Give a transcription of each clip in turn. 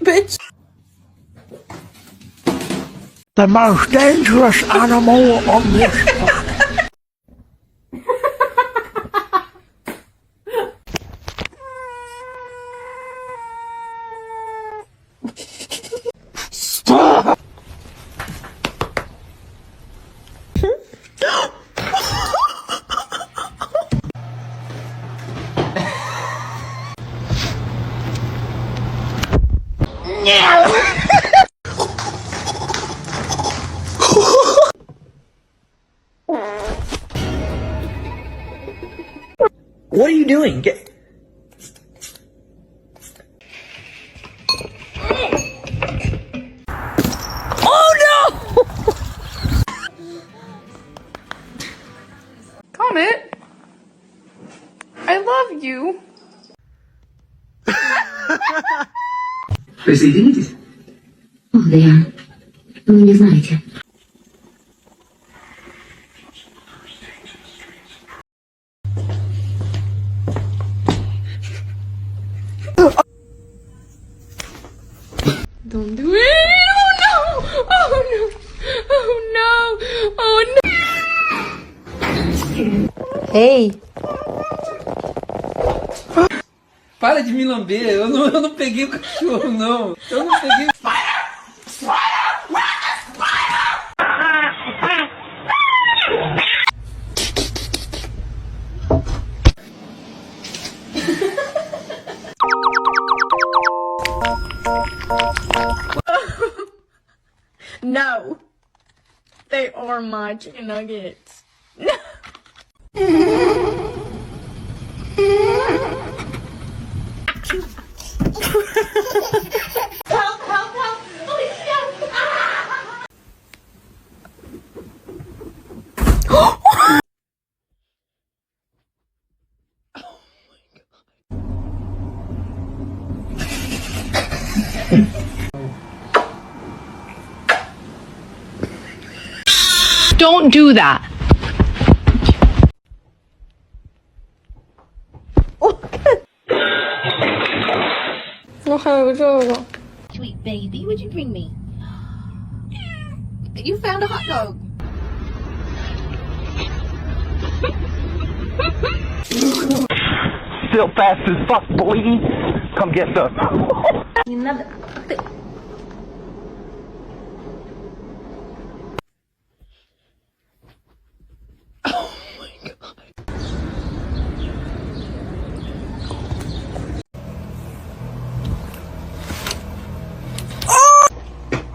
bitch. The most dangerous animal on this planet. Stop! What are you doing? Get... Oh no! Comet, I love you. Присоединитесь? О, да я... Вы не знаете. Don't do it. Oh no! Oh no! Oh no! Oh no! Hey. Para de me lamber, eu não peguei o cachorro, não. Eu não peguei. No, they are my chicken nuggets. Help! Help! Help! Please help! Ah! Don't do that. Sweet baby, what'd you bring me? You found a hot dog. Still fast as fuck, boy. Come get some. Another...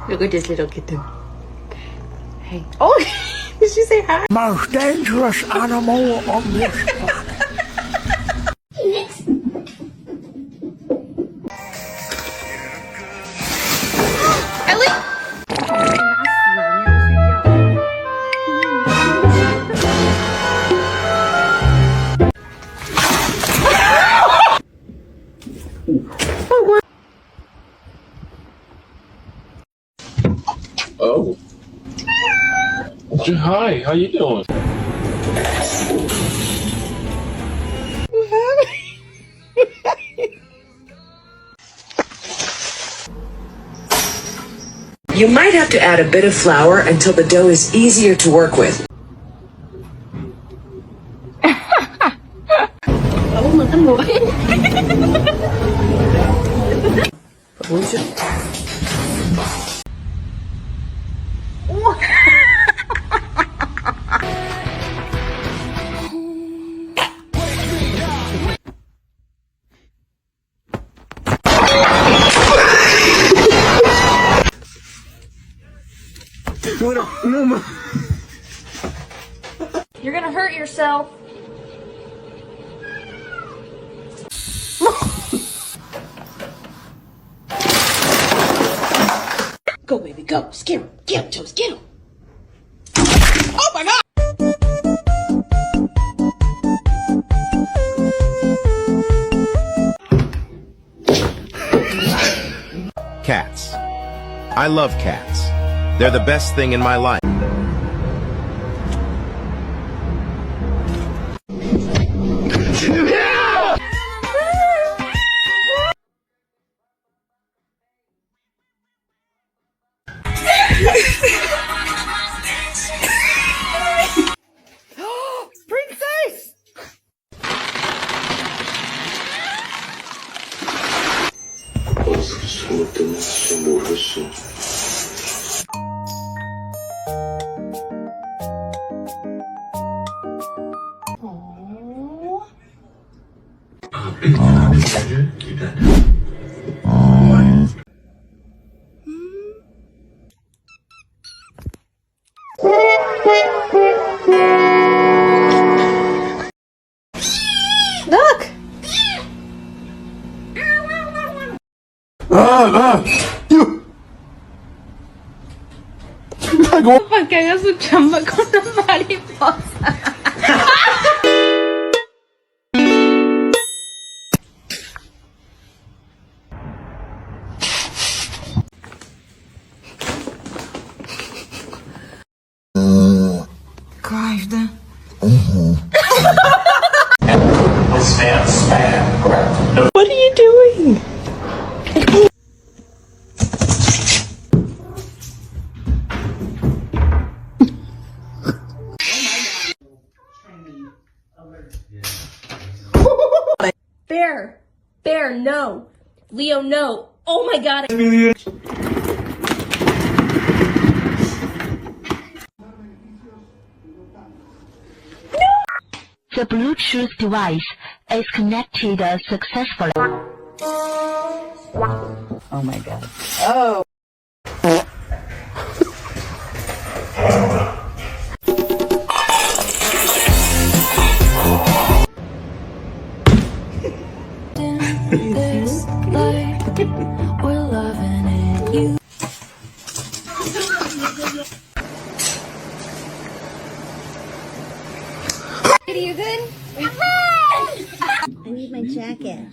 Look at this little kitten. Hey. Oh, did she say hi? Most dangerous animal on this planet. Oh. Hi, how you doing? You might have to add a bit of flour until the dough is easier to work with. You're gonna hurt yourself. Go, baby, go. Scare him. Get him, Toast. Get him. Oh my god! Cats. I love cats. They're the best thing in my life. 정말 때문에 진짜 모르겠어. Look! Para que haga su chamba con una mariposa. What are you doing? Bear, no. Leo, no. Oh my god. The Bluetooth device is connected successfully. Oh my god. Oh. This life, we're loving it. You. Are you good? I need my jacket.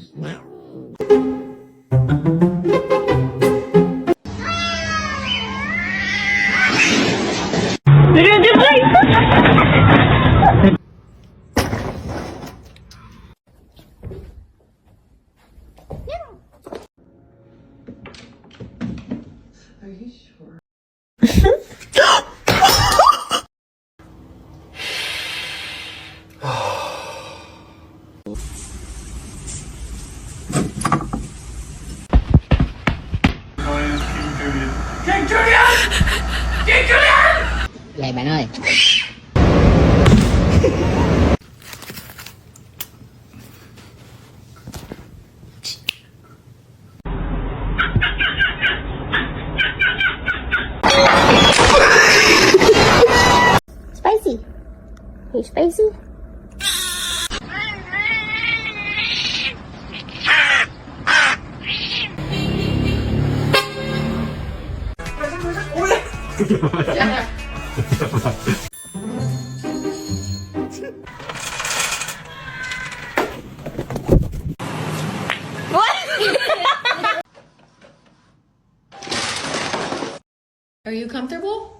Vậy bạn ơi. Spicy. Hey, Spicy. Are you comfortable?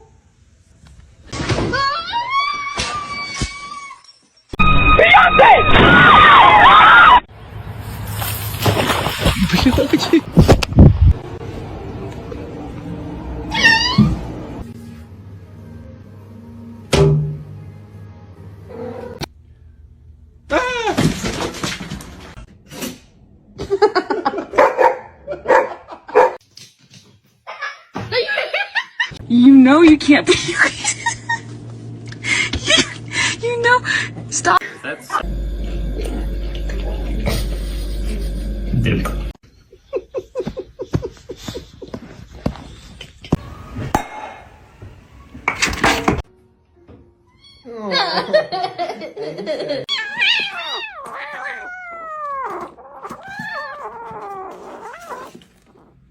You know you can't be. you know. Stop.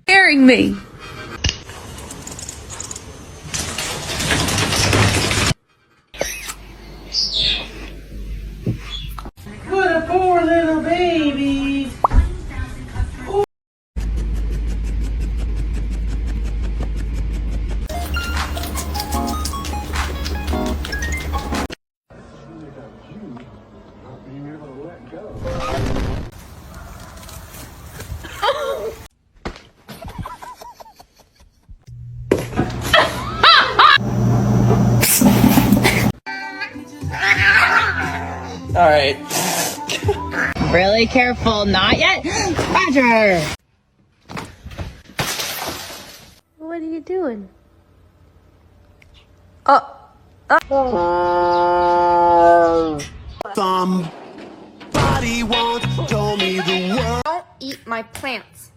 Scaring me. All right. Really careful. Not yet. Roger. What are you doing? Somebody once told me the world. Don't eat my plants.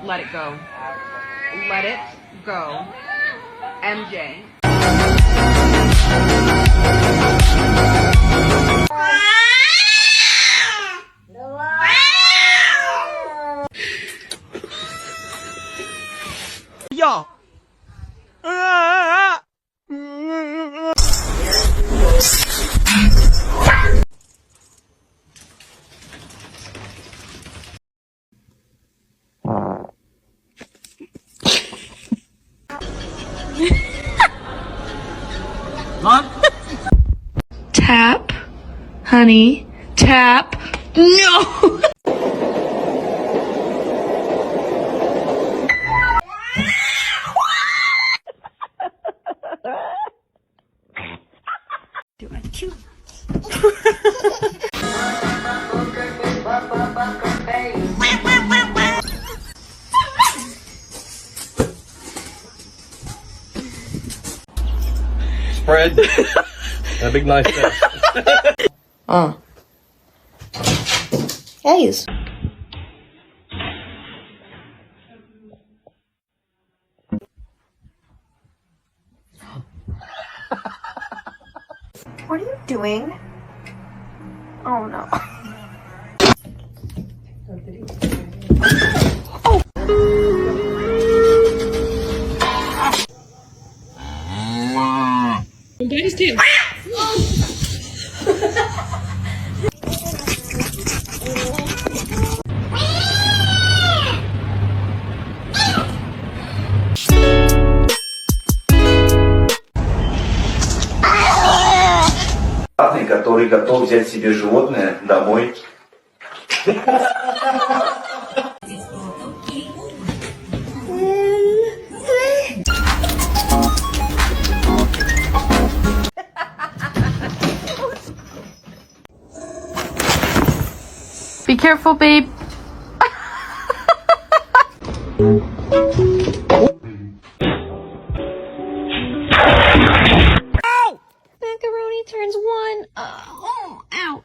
Let it go. Let it go. MJ. Y'all. Tap, honey, tap. No! Spread. And a big nice test. Guys. What are you doing? Oh no. Который готов взять себе животное домой. Be careful, babe. Macaroni turns one. Oh, ow.